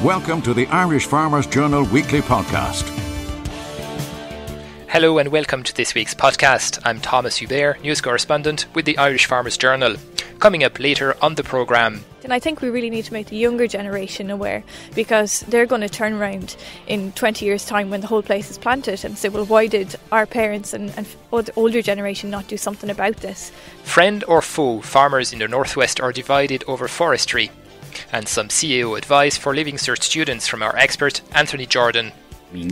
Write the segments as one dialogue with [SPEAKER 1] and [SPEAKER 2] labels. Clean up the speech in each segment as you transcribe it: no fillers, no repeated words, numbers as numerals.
[SPEAKER 1] Welcome to the Irish Farmers Journal Weekly Podcast.
[SPEAKER 2] Hello and welcome to this week's podcast. I'm Thomas Hubert, news correspondent with the Irish Farmers Journal. Coming up later on the programme.
[SPEAKER 3] And I think we really need to make the younger generation aware, because they're going to turn around in 20 years' time when the whole place is planted and say, well, why did our parents and the older generation not do something about this?
[SPEAKER 2] Friend or foe, farmers in the northwest are divided over forestry. And some CAO advice for Living Cert students from our expert, Anthony Jordan.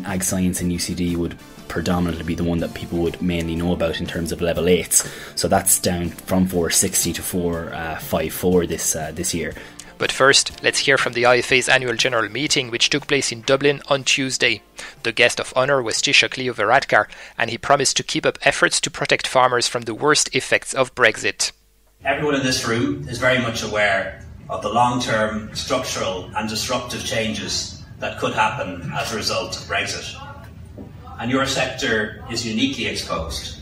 [SPEAKER 4] Ag Science and UCD would predominantly be the one that people would mainly know about in terms of level 8s. So that's down from 460 to 454 this year.
[SPEAKER 2] But first, let's hear from the IFA's annual general meeting, which took place in Dublin on Tuesday. The guest of honour was Taoiseach Leo Varadkar, and he promised to keep up efforts to protect farmers from the worst effects of Brexit.
[SPEAKER 5] Everyone in this room is very much aware of the long-term structural and disruptive changes that could happen as a result of Brexit. And your sector is uniquely exposed,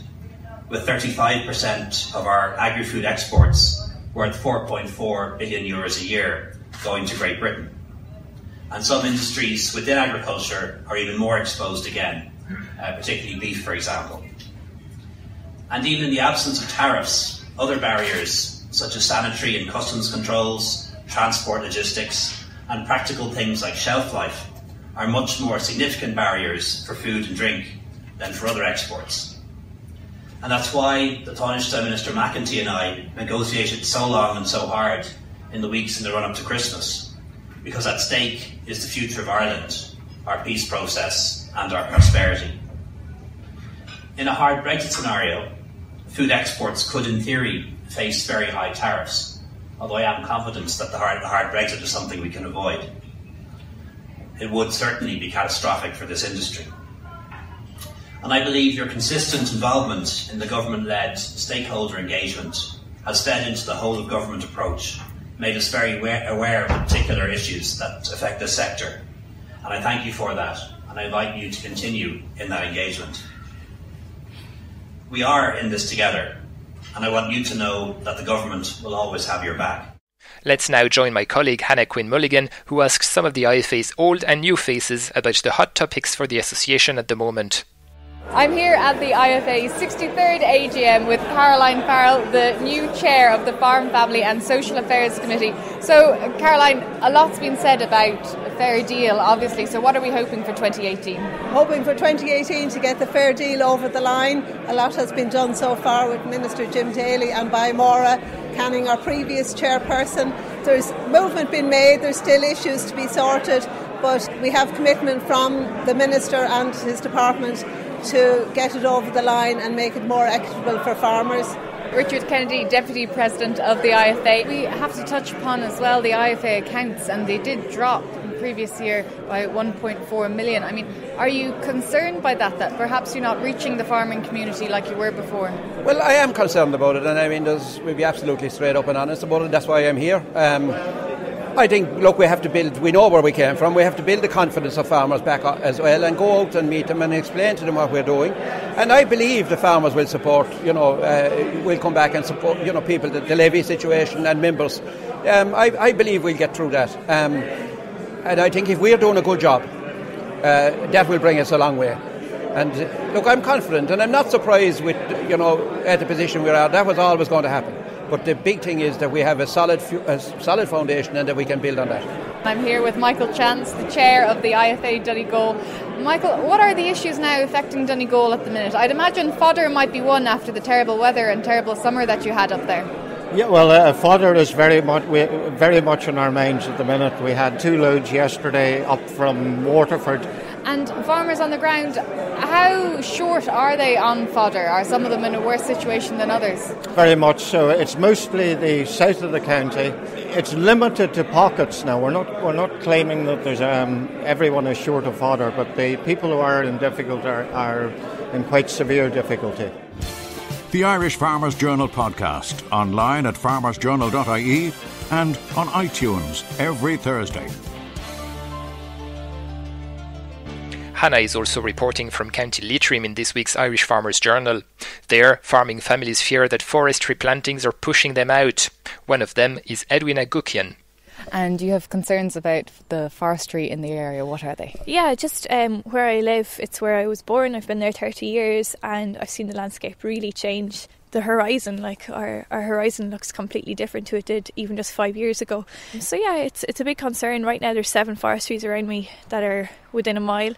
[SPEAKER 5] with 35% of our agri-food exports worth €4.4 billion a year going to Great Britain. And some industries within agriculture are even more exposed again, particularly beef, for example. And even in the absence of tariffs, other barriers such as sanitary and customs controls, transport logistics, and practical things like shelf life are much more significant barriers for food and drink than for other exports. And that's why the Taoiseach Minister McEntee and I negotiated so long and so hard in the weeks in the run-up to Christmas, because at stake is the future of Ireland, our peace process and our prosperity. In a hard Brexit scenario, food exports could in theory face very high tariffs, although I am confident that the hard Brexit is something we can avoid. It would certainly be catastrophic for this industry. And I believe your consistent involvement in the government-led stakeholder engagement has fed into the whole-of-government approach, made us very aware of particular issues that affect this sector. And I thank you for that, and I invite you to continue in that engagement. We are in this together, and I want you to know that the government will always have your back.
[SPEAKER 2] Let's now join my colleague Hannah Quinn Mulligan, who asks some of the IFA's old and new faces about the hot topics for the association at the moment.
[SPEAKER 6] I'm here at the IFA's 63rd AGM with Caroline Farrell, the new chair of the Farm, Family and Social Affairs Committee. So, Caroline, a lot's been said about a fair deal, obviously. So what are we hoping for 2018?
[SPEAKER 7] Hoping for 2018 to get the fair deal over the line. A lot has been done so far with Minister Jim Daly and by Maura Canning, our previous chairperson. There's movement being made, there's still issues to be sorted, but we have commitment from the Minister and his department to get it over the line and make it more equitable for farmers.
[SPEAKER 6] Richard Kennedy, Deputy President of the IFA. We have to touch upon as well the IFA accounts, and they did drop in the previous year by 1.4 million. I mean, are you concerned by that perhaps you're not reaching the farming community like you were before?
[SPEAKER 8] Well, I am concerned about it, and I mean, we'll be absolutely straight up and honest about it. That's why I'm here. I think, look, we have to build, we know where we came from, we have to build the confidence of farmers back as well and go out and meet them and explain to them what we're doing. And I believe the farmers will support, will come back and support, people, the levy situation and members. I believe we'll get through that. And I think if we're doing a good job, that will bring us a long way. And look, I'm confident and I'm not surprised with, at the position we're at. That was always going to happen. But the big thing is that we have a solid foundation and that we can build on that.
[SPEAKER 6] I'm here with Michael Chance, the chair of the IFA Donegal. Michael, what are the issues now affecting Donegal at the minute? I'd imagine fodder might be one after the terrible weather and terrible summer that you had up there.
[SPEAKER 9] Yeah, well, fodder is very much on our minds at the minute. We had 2 loads yesterday up from Waterford.
[SPEAKER 6] And farmers on the ground, how short are they on fodder? Are some of them in a worse situation than others?
[SPEAKER 9] Very much so. It's mostly the south of the county. It's limited to pockets now. We're not claiming that there's everyone is short of fodder, but the people who are in difficulty are in quite severe difficulty.
[SPEAKER 1] The Irish Farmers Journal podcast, online at farmersjournal.ie and on iTunes every Thursday.
[SPEAKER 2] Hannah is also reporting from County Leitrim in this week's Irish Farmers Journal. There, farming families fear that forestry plantings are pushing them out. One of them is Edwina Gukian.
[SPEAKER 6] And you have concerns about the forestry in the area. What are they?
[SPEAKER 3] Yeah, just where I live, it's where I was born. I've been there 30 years and I've seen the landscape really change. The horizon, like our horizon looks completely different to it did even just 5 years ago. So yeah, it's a big concern. Right now there's 7 forestries around me that are within a mile,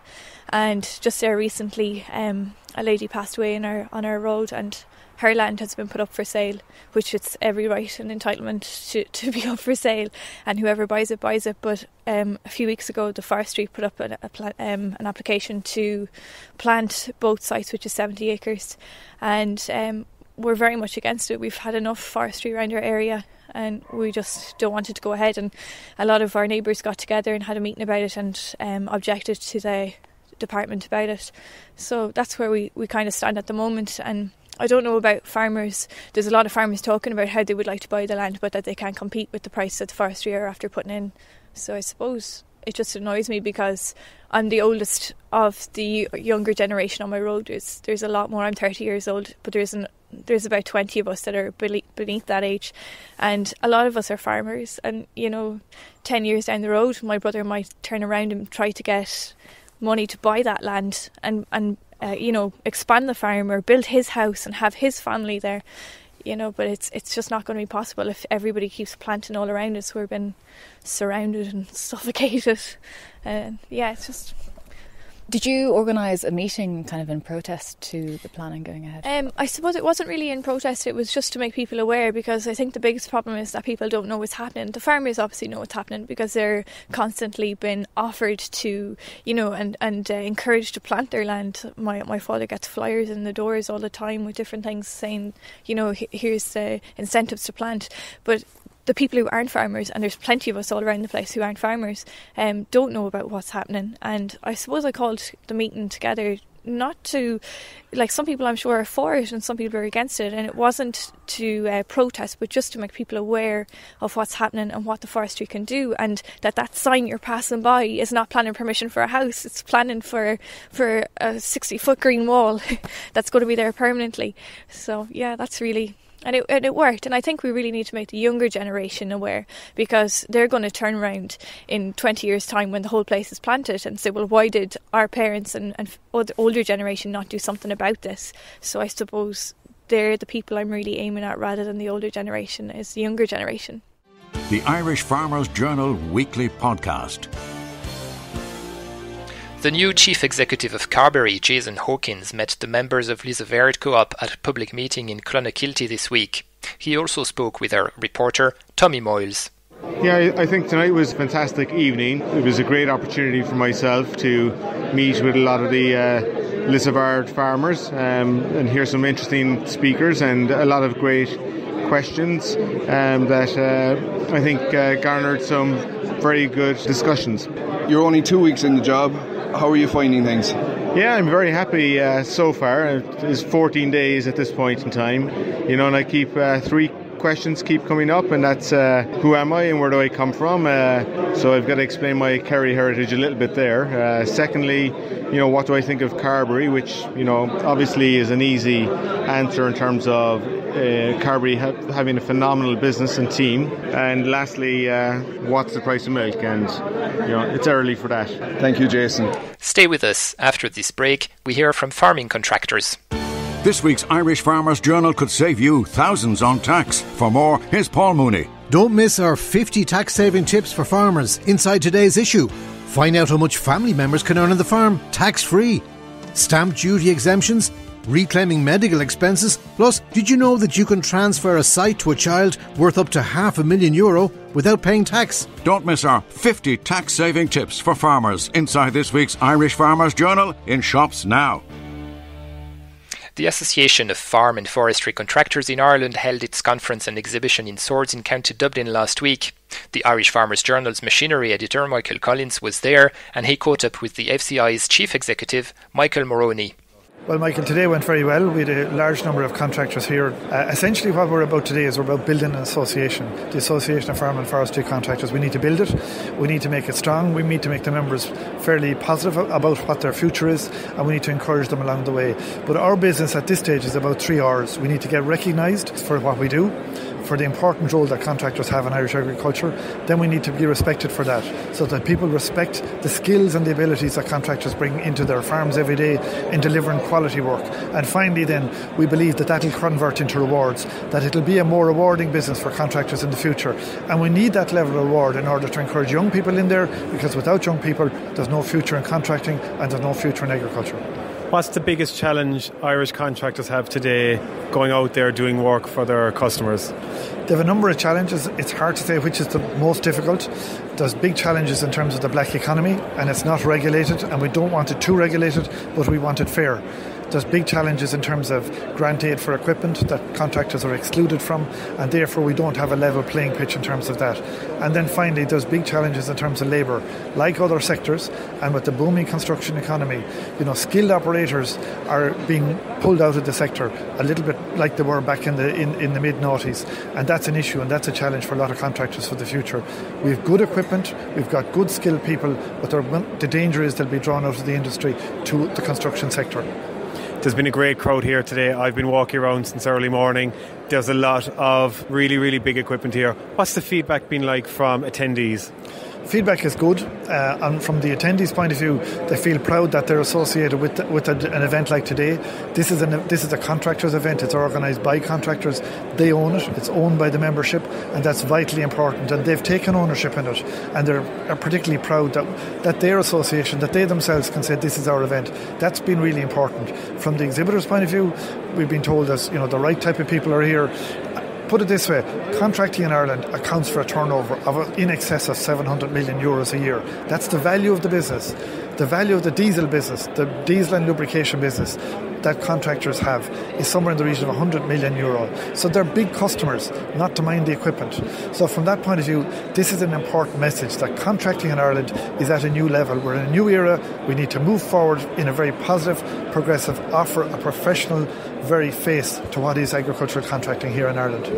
[SPEAKER 3] and just there recently a lady passed away on our road, and her land has been put up for sale, which it's every right and entitlement to be up for sale, and whoever buys it buys it. But a few weeks ago the forestry put up an application to plant both sites, which is 70 acres, and we're very much against it. We've had enough forestry around our area and we just don't want it to go ahead, and a lot of our neighbours got together and had a meeting about it and objected to the department about it. So that's where we kind of stand at the moment. And I don't know about farmers. There's a lot of farmers talking about how they would like to buy the land but that they can't compete with the price that the forestry are after putting in. So I suppose it just annoys me because I'm the oldest of the younger generation on my road. There's a lot more. I'm 30 years old, but there's about 20 of us that are beneath that age, and a lot of us are farmers. And 10 years down the road my brother might turn around and try to get money to buy that land and expand the farm or build his house and have his family there, but it's just not going to be possible if everybody keeps planting all around us. We've been surrounded and suffocated. It's just...
[SPEAKER 6] Did you organise a meeting kind of in protest to the planning going ahead?
[SPEAKER 3] I suppose it wasn't really in protest, it was just to make people aware, because I think the biggest problem is that people don't know what's happening. The farmers obviously know what's happening because they're constantly been offered to, and encouraged to plant their land. My father gets flyers in the doors all the time with different things saying, here's the incentives to plant. But the people who aren't farmers, and there's plenty of us all around the place who aren't farmers, don't know about what's happening. And I suppose I called the meeting together not to, some people I'm sure are for it and some people are against it, and it wasn't to protest, but just to make people aware of what's happening and what the forestry can do, and that sign you're passing by is not planning permission for a house, it's planning for a 60-foot green wall that's going to be there permanently. So yeah, that's really... And it worked, and I think we really need to make the younger generation aware, because they're going to turn around in 20 years' time when the whole place is planted and say, well, why did our parents and the older generation not do something about this? So I suppose they're the people I'm really aiming at, rather than the older generation, is the younger generation.
[SPEAKER 1] The Irish Farmers Journal Weekly Podcast.
[SPEAKER 2] The new chief executive of Carbery, Jason Hawkins, met the members of Lisa Verde Co-op at a public meeting in Clonakilty this week. He also spoke with our reporter, Tommy Moyles.
[SPEAKER 10] Yeah, I think tonight was a fantastic evening. It was a great opportunity for myself to meet with a lot of the Lisa Verde farmers and hear some interesting speakers and a lot of great questions that I think garnered some very good discussions.
[SPEAKER 11] You're only 2 weeks in the job. How are you finding things?
[SPEAKER 10] Yeah, I'm very happy so far. It's 14 days at this point in time, and I keep 3 questions keep coming up, and that's who am I and where do I come from? So I've got to explain my Kerry heritage a little bit there. Secondly, what do I think of Carbery, which obviously is an easy answer in terms of Carbery having a phenomenal business and team. And lastly, what's the price of milk? And it's early for that.
[SPEAKER 11] Thank you, Jason.
[SPEAKER 2] Stay with us. After this break, we hear from farming contractors.
[SPEAKER 1] This week's Irish Farmers Journal could save you thousands on tax. For more, here's Paul Mooney.
[SPEAKER 12] Don't miss our 50 tax-saving tips for farmers inside today's issue. Find out how much family members can earn on the farm tax-free. Stamp duty exemptions, reclaiming medical expenses. Plus, did you know that you can transfer a site to a child worth up to €500,000 without paying tax?
[SPEAKER 1] Don't miss our 50 tax-saving tips for farmers inside this week's Irish Farmers Journal in shops now.
[SPEAKER 2] The Association of Farm and Forestry Contractors in Ireland held its conference and exhibition in Swords in County Dublin last week. The Irish Farmers Journal's machinery editor Michael Collins was there, and he caught up with the FCI's chief executive Michael Moroney.
[SPEAKER 13] Well, Michael, today went very well. We had a large number of contractors here. Essentially what we're about today is we're about building an association. The Association of Farm and Forestry Contractors. We need to build it. We need to make it strong. We need to make the members fairly positive about what their future is, and we need to encourage them along the way. But our business at this stage is about 3 R's. We need to get recognised for what we do. for the important role that contractors have in Irish agriculture, then we need to be respected for that, so that people respect the skills and the abilities that contractors bring into their farms every day in delivering quality work. And finally then, we believe that will convert into rewards, that it'll be a more rewarding business for contractors in the future. And we need that level of reward in order to encourage young people in there, because without young people, there's no future in contracting and there's no future in agriculture.
[SPEAKER 14] What's the biggest challenge Irish contractors have today going out there doing work for their customers?
[SPEAKER 13] They have a number of challenges. It's hard to say which is the most difficult. There's big challenges in terms of the black economy, and it's not regulated, and we don't want it too regulated, but we want it fair. There's big challenges in terms of grant aid for equipment that contractors are excluded from, and therefore we don't have a level playing pitch in terms of that. And then finally, there's big challenges in terms of labour. Like other sectors, and with the booming construction economy, skilled operators are being pulled out of the sector a little bit like they were back in the mid-noughties, and that's an issue, and that's a challenge for a lot of contractors for the future. We have good equipment, we've got good skilled people, but the danger is they'll be drawn out of the industry to the construction sector.
[SPEAKER 14] There's been a great crowd here today. I've been walking around since early morning. There's a lot of really, really big equipment here. What's the feedback been like from attendees?
[SPEAKER 13] Feedback is good, and from the attendees' point of view, they feel proud that they're associated with an event like today. This is a contractors' event. It's organised by contractors. They own it. It's owned by the membership, and that's vitally important. And they've taken ownership in it, and they're particularly proud that their association, that they themselves can say this is our event. That's been really important. From the exhibitors' point of view, we've been told that the right type of people are here. Put it this way, contracting in Ireland accounts for a turnover of in excess of 700 million euros a year. That's the value of the business. The value of the diesel business, the diesel and lubrication business that contractors have is somewhere in the region of 100 million euro. So they're big customers, not to mind the equipment. So from that point of view, this is an important message that contracting in Ireland is at a new level. We're in a new era. We need to move forward in a very positive, progressive, offer a professional, very face to what is agricultural contracting here in Ireland.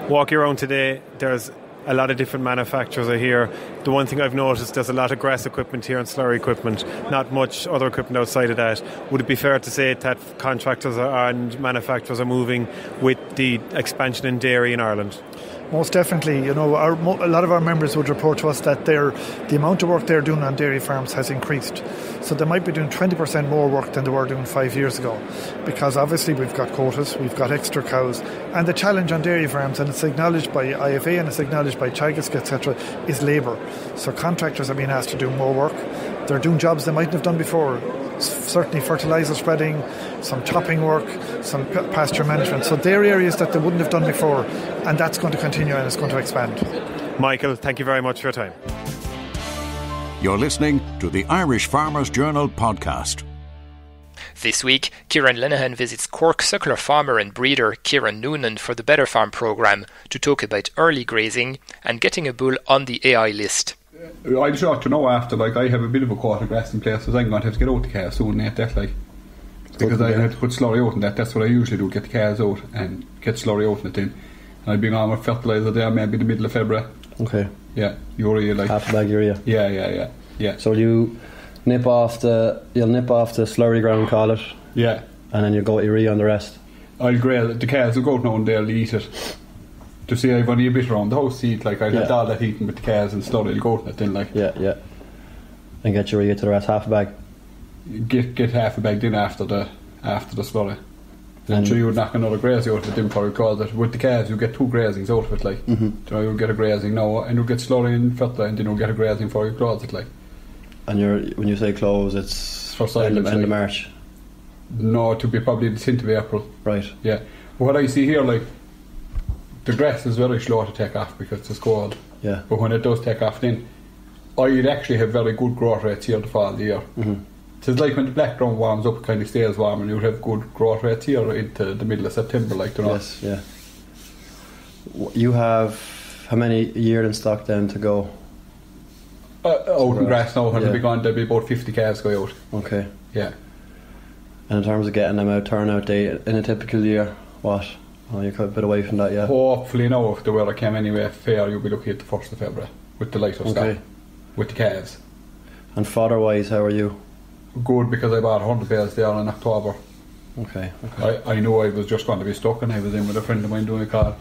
[SPEAKER 14] Walking around today, there's a lot of different manufacturers are here. The one thing I've noticed, there's a lot of grass equipment here and slurry equipment, not much other equipment outside of that. Would it be fair to say that contractors and manufacturers are moving with the expansion in dairy in Ireland?
[SPEAKER 13] Most definitely. A lot of our members would report to us that the amount of work they're doing on dairy farms has increased. So they might be doing 20% more work than they were doing 5 years ago, because obviously we've got quotas, we've got extra cows, and the challenge on dairy farms, and it's acknowledged by IFA and it's acknowledged by Teagasc, etc., is labour. So contractors are being asked to do more work. They're doing jobs they mightn't have done before. Certainly fertiliser spreading, some topping work, some pasture management. So they're areas that they wouldn't have done before, and that's going to continue and it's going to expand.
[SPEAKER 14] Michael, thank you very much for your time.
[SPEAKER 1] You're listening to the Irish Farmers Journal podcast.
[SPEAKER 2] This week, Kieran Linehan visits Cork suckler farmer and breeder Kieran Noonan for the Better Farm programme to talk about early grazing and getting a bull on the AI list.
[SPEAKER 15] I'd sure to know after, I have a bit of a quarter grass in place, so I'm going to have to get out the calves soon and eat that, because I have to put slurry out in that. That's what I usually do, get the calves out and get slurry out in it then. And I'd be on with fertiliser there maybe the middle of February.
[SPEAKER 16] Okay.
[SPEAKER 15] Yeah, urea
[SPEAKER 16] half a bag urea.
[SPEAKER 15] Yeah.
[SPEAKER 16] So you nip off the slurry ground, call it.
[SPEAKER 15] Yeah.
[SPEAKER 16] And then you go urea on the rest.
[SPEAKER 15] I'll graze the calves will go out now and they'll eat it. To see I've only a bit around the house to eat, I'll have all that eating with the calves and slurry will go out in it then
[SPEAKER 16] Yeah. And get urea to the rest, half a bag.
[SPEAKER 15] Get half a bag then after the slurry. And sure you would knock another grazing out of it then for because with the calves you get 2 grazings out of it So you'll get a grazing now and you'll get slurry and fertilizer and then you'll get a grazing for you close it
[SPEAKER 16] And when you say close, it's
[SPEAKER 15] for silage,
[SPEAKER 16] end of March?
[SPEAKER 15] No, it will be probably the 10th of April.
[SPEAKER 16] Right.
[SPEAKER 15] Yeah. But what I see here, the grass is very slow to take off because it's cold.
[SPEAKER 16] Yeah.
[SPEAKER 15] But when it does take off then I'd actually have very good growth rates here the fall of the year. It's like when the black ground warms up, it kind of stays warm, and you'll have good growth rates here into the middle of September,
[SPEAKER 16] Yes, yeah. You have how many yearling stock then to go?
[SPEAKER 15] Out in grass now, and there'll be about 50 calves go out.
[SPEAKER 16] Okay.
[SPEAKER 15] Yeah.
[SPEAKER 16] And in terms of getting them out, turnout day in a typical year, what? Oh, you're a bit away from that, yeah.
[SPEAKER 15] Hopefully now, if the weather came anyway fair, you'll be looking at the 1st of February with the lighter stock, with the calves.
[SPEAKER 16] And fodder-wise, how are you?
[SPEAKER 15] Good, because I bought 100 bales there in October.
[SPEAKER 16] Okay.
[SPEAKER 15] I knew I was just going to be stuck, and I was in with a friend of mine doing a car.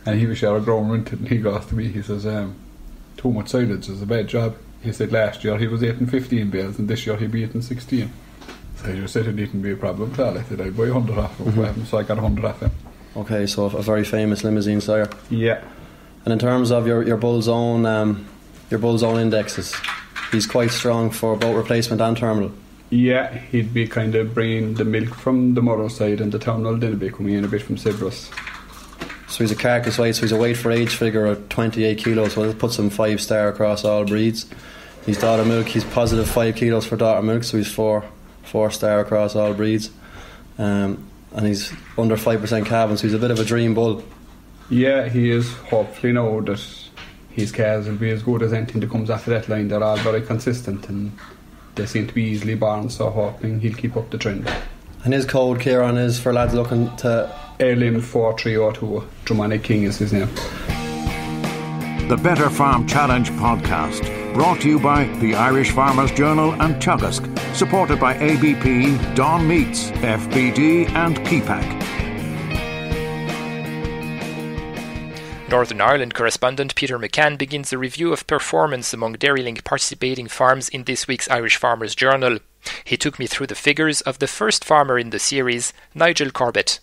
[SPEAKER 15] And he was share a ground rent and he goes to me, he says, too much silage is a bad job. He said last year he was eating 15 bales and this year he'd be eating 16. So he said it didn't be a problem at all. I said I'd buy 100 off him, so I got 100 off him.
[SPEAKER 16] Okay, so a very famous limousine sire.
[SPEAKER 15] Yeah.
[SPEAKER 16] And in terms of your Bull's own indexes, he's quite strong for both replacement and terminal.
[SPEAKER 15] Yeah, he'd be kind of bringing the milk from the mother side and the terminal, then he'd be coming in a bit from Cyprus.
[SPEAKER 16] So he's a carcass weight, so he's a weight for age figure of 28 kilos, so that puts him 5-star across all breeds. He's daughter milk, he's positive 5 kilos for daughter milk, so he's 4-star across all breeds. And he's under 5% calving, so he's a bit of a dream bull.
[SPEAKER 15] Yeah, he is. Hopefully now that his calves will be as good as anything that comes after that line. They're all very consistent and they seem to be easily born, so hoping he'll keep up the trend.
[SPEAKER 16] And his code, Kieran, is for lads looking to...
[SPEAKER 15] Airlim 4302, Drummond King is his name.
[SPEAKER 1] The Better Farm Challenge podcast, brought to you by the Irish Farmers Journal and Teagasc, supported by ABP, Don Meats, FBD and Keepack.
[SPEAKER 2] Northern Ireland correspondent Peter McCann begins a review of performance among DairyLink participating farms in this week's Irish Farmers Journal. He took me through the figures of the first farmer in the series, Nigel Corbett.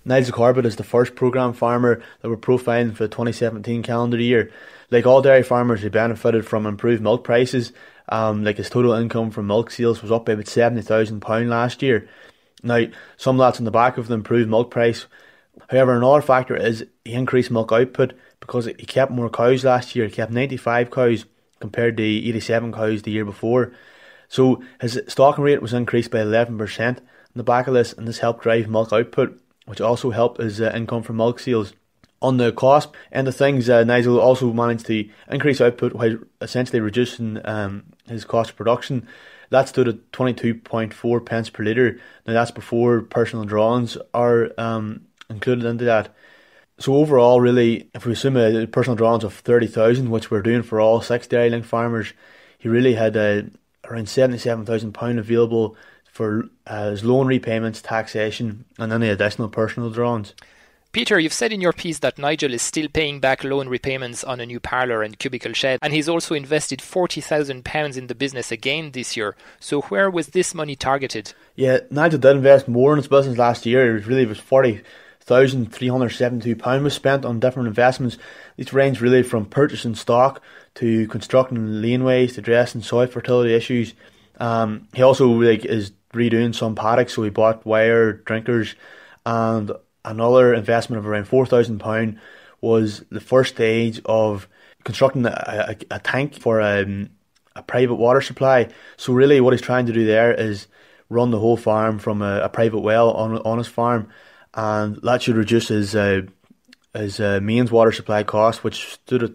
[SPEAKER 17] Nigel Corbett is the first programme farmer that we're profiling for the 2017 calendar year. Like all dairy farmers, he benefited from improved milk prices. Like his total income from milk sales was up by about £70,000 last year. Now, some of that's on the back of the improved milk price. However, another factor is he increased milk output because he kept more cows last year. He kept 95 cows compared to 87 cows the year before. So his stocking rate was increased by 11% on the back of this, and this helped drive milk output, which also helped his income from milk sales. On the cost end of things, Nigel also managed to increase output while essentially reducing his cost of production. That stood at 22.4 pence per litre. Now that's before personal drawings are included into that. So overall, really, if we assume a personal drawings of 30,000, which we're doing for all 6 DairyLink farmers, he really had around £77,000 available for his loan repayments, taxation and any additional personal drawings.
[SPEAKER 2] Peter, you've said in your piece that Nigel is still paying back loan repayments on a new parlour and cubicle shed, and he's also invested £40,000 in the business again this year. So where was this money targeted?
[SPEAKER 17] Yeah, Nigel did invest more in his business last year. It was £40,372 was spent on different investments. These range really from purchasing stock to constructing laneways to addressing soil fertility issues. He also is redoing some paddocks, so he bought wire drinkers, and another investment of around £4,000 was the first stage of constructing a tank for a private water supply. So really what he's trying to do there is run the whole farm from a private well on his farm, and that should reduce his mains water supply cost, which stood at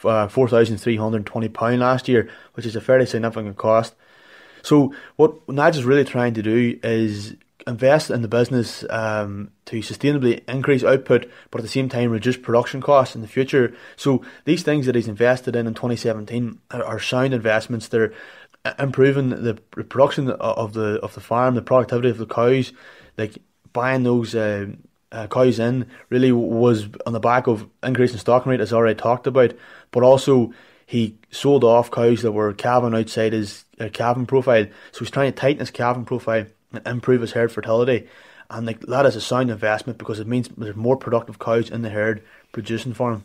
[SPEAKER 17] £4,320 last year, which is a fairly significant cost. So what Nigel's really trying to do is invest in the business to sustainably increase output, but at the same time reduce production costs in the future. So these things that he's invested in 2017 are sound investments. They're improving the production of the farm, the productivity of the cows. Like buying those cows in really was on the back of increasing stocking rate, as I already talked about, but also he sold off cows that were calving outside his calving profile. So he's trying to tighten his calving profile and improve his herd fertility. And that is a sound investment because it means there's more productive cows in the herd producing for him.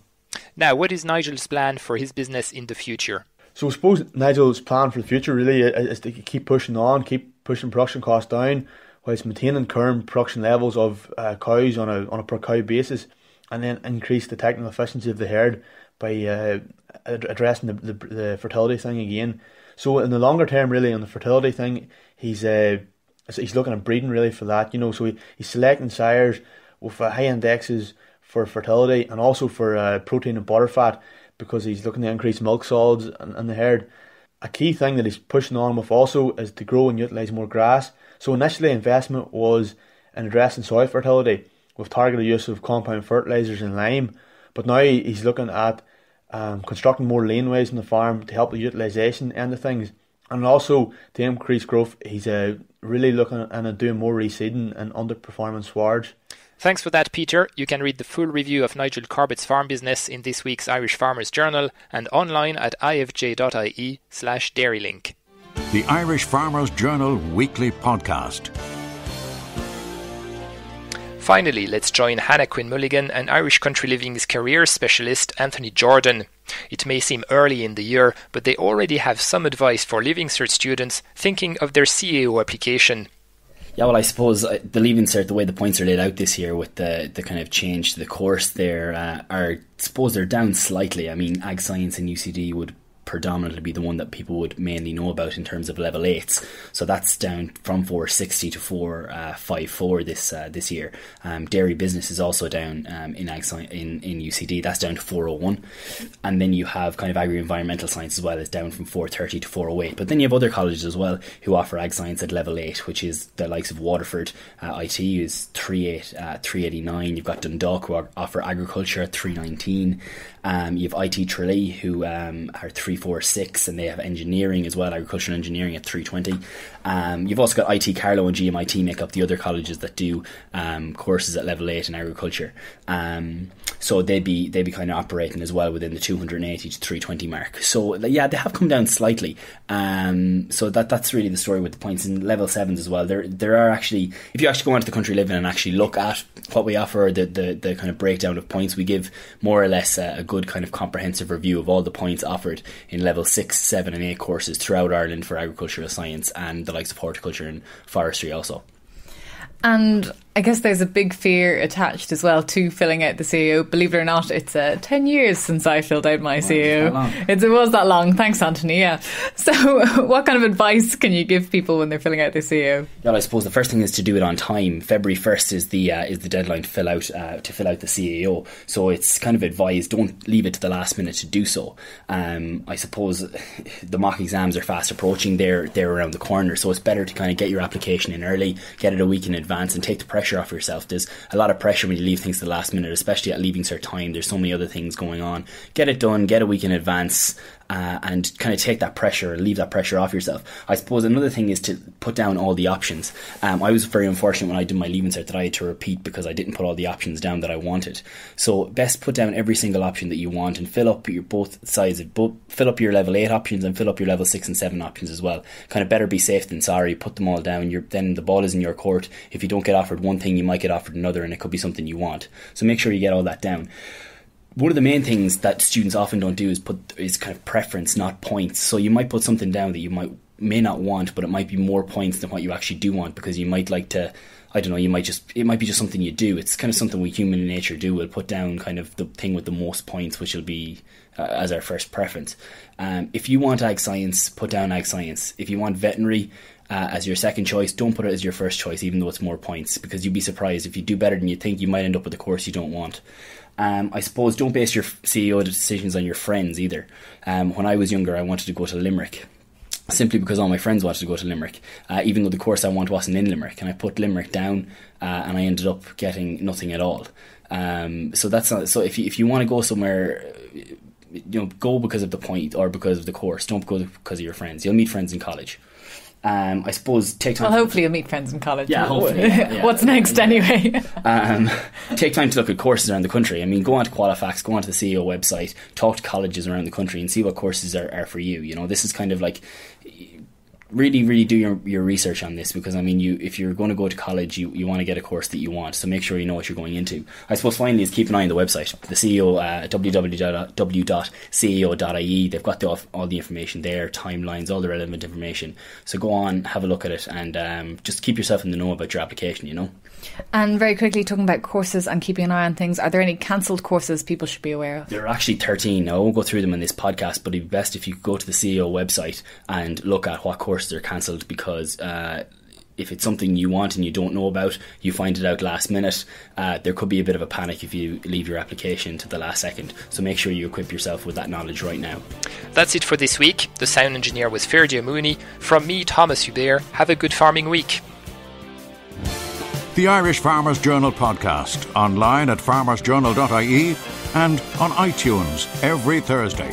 [SPEAKER 2] Now, what is Nigel's plan for his business in the future?
[SPEAKER 17] So I suppose Nigel's plan for the future really is to keep pushing on, keep pushing production costs down, whilst maintaining current production levels of cows on a per cow basis, and then increase the technical efficiency of the herd by addressing the fertility thing again. So in the longer term, really, on the fertility thing, he's looking at breeding really for that, so he's selecting sires with high indexes for fertility and also for protein and butter fat, because he's looking to increase milk solids in the herd. A key thing that he's pushing on with also is to grow and utilise more grass. So initially investment was in addressing soil fertility with targeted use of compound fertilisers and lime, but now he's looking at constructing more laneways on the farm to help the utilisation end of things, and also to increase growth he's really looking at doing more reseeding and underperforming swards.
[SPEAKER 2] Thanks for that, Peter. You can read the full review of Nigel Corbett's farm business in this week's Irish Farmers Journal and online at ifj.ie/dairylink.
[SPEAKER 1] The Irish Farmers Journal Weekly Podcast.
[SPEAKER 2] Finally, let's join Hannah Quinn Mulligan and Irish Country Living's career specialist Anthony Jordan. It may seem early in the year, but they already have some advice for Leaving Cert students thinking of their CAO application.
[SPEAKER 4] Yeah, well, I suppose the Leaving Cert, the way the points are laid out this year with the kind of change to the course there, I suppose they're down slightly. I mean, Ag Science and UCD would predominantly be the one that people would mainly know about in terms of level 8s. So that's down from 460 to 454 this year. Dairy business is also down in UCD. That's down to 401. And then you have kind of agri-environmental science as well, is down from 430 to 408. But then you have other colleges as well who offer ag science at level 8, which is the likes of Waterford. IT is 389. You've got Dundalk who offer agriculture at 319. You have IT Tralee who are 346, and they have engineering as well, agricultural engineering at 320. You've also got IT Carlow and GMIT make up the other colleges that do courses at level 8 in agriculture. So they'd be kind of operating as well within the 280 to 320 mark. So yeah, they have come down slightly. So that's really the story with the points in level 7s as well. There are actually, if you actually go onto the Country Living and actually look at what we offer, the kind of breakdown of points, we give more or less a good kind of comprehensive review of all the points offered in level 6, 7 and 8 courses throughout Ireland for agricultural science and the likes of horticulture and forestry also.
[SPEAKER 6] And I guess there's a big fear attached as well to filling out the CAO. Believe it or not, it's 10 years since I filled out my CAO. It was that long. Thanks, Anthony. Yeah. So what kind of advice can you give people when they're filling out their CAO?
[SPEAKER 4] Well, I suppose the first thing is to do it on time. February 1st is the deadline to fill out the CAO. So it's kind of advised, don't leave it to the last minute to do so. I suppose the mock exams are fast approaching. They're around the corner. So it's better to kind of get your application in early, get it a week in advance and take the pressure off yourself. There's a lot of pressure when you leave things to the last minute, especially at Leaving Cert time. There's so many other things going on. Get it done, get a week in advance, and kind of take that pressure and leave that pressure off yourself. I suppose another thing is to put down all the options. I was very unfortunate when I did my Leaving Cert that I had to repeat because I didn't put all the options down that I wanted. So best put down every single option that you want and fill up your fill up your level 8 options and fill up your level 6 and 7 options as well. Kind of better be safe than sorry. Put them all down. Then the ball is in your court. If you don't get offered one thing, you might get offered another, and it could be something you want. So make sure you get all that down. One of the main things that students often don't do is kind of preference, not points. So you might put something down that you may not want, but it might be more points than what you actually do want, because you might like to, I don't know, it might be just something you do. It's kind of something we human nature do. We'll put down kind of the thing with the most points, which will be as our first preference. If you want ag science, put down ag science. If you want veterinary as your second choice, don't put it as your first choice, even though it's more points, because you'd be surprised if you do better than you think, you might end up with a course you don't want. I suppose don't base your CAO decisions on your friends either. When I was younger, I wanted to go to Limerick, simply because all my friends wanted to go to Limerick, even though the course I want wasn't in Limerick, and I put Limerick down and I ended up getting nothing at all. So that's not, so if you want to go somewhere, go because of the point or because of the course. Don't go because of your friends. You'll meet friends in college. I suppose take time.
[SPEAKER 6] Well, hopefully you'll meet friends in college.
[SPEAKER 4] Yeah, hopefully. Yeah.
[SPEAKER 6] What's next anyway?
[SPEAKER 4] Take time to look at courses around the country. I mean, go on to Qualifax, go on to the CAO website, talk to colleges around the country and see what courses are for you. This is kind of like, really do your research on this, because I mean, if you're going to go to college, you want to get a course that you want, so make sure you know what you're going into. I suppose finally is keep an eye on the website, the CAO, www.cao.ie. They've got all the information there, timelines, all the relevant information, so go on, have a look at it, and just keep yourself in the know about your application.
[SPEAKER 6] And very quickly, talking about courses and keeping an eye on things, are there any cancelled courses people should be aware of?
[SPEAKER 4] There are actually 13. I won't go through them in this podcast, but it'd be best if you go to the CAO website and look at what courses are cancelled, because if it's something you want and you don't know about, you find it out last minute, there could be a bit of a panic if you leave your application to the last second. So make sure you equip yourself with that knowledge right now.
[SPEAKER 2] That's it for this week. The sound engineer was Ferdia Mooney. From me, Thomas Hubert, have a good farming week.
[SPEAKER 1] The Irish Farmers Journal podcast, online at farmersjournal.ie and on iTunes every Thursday.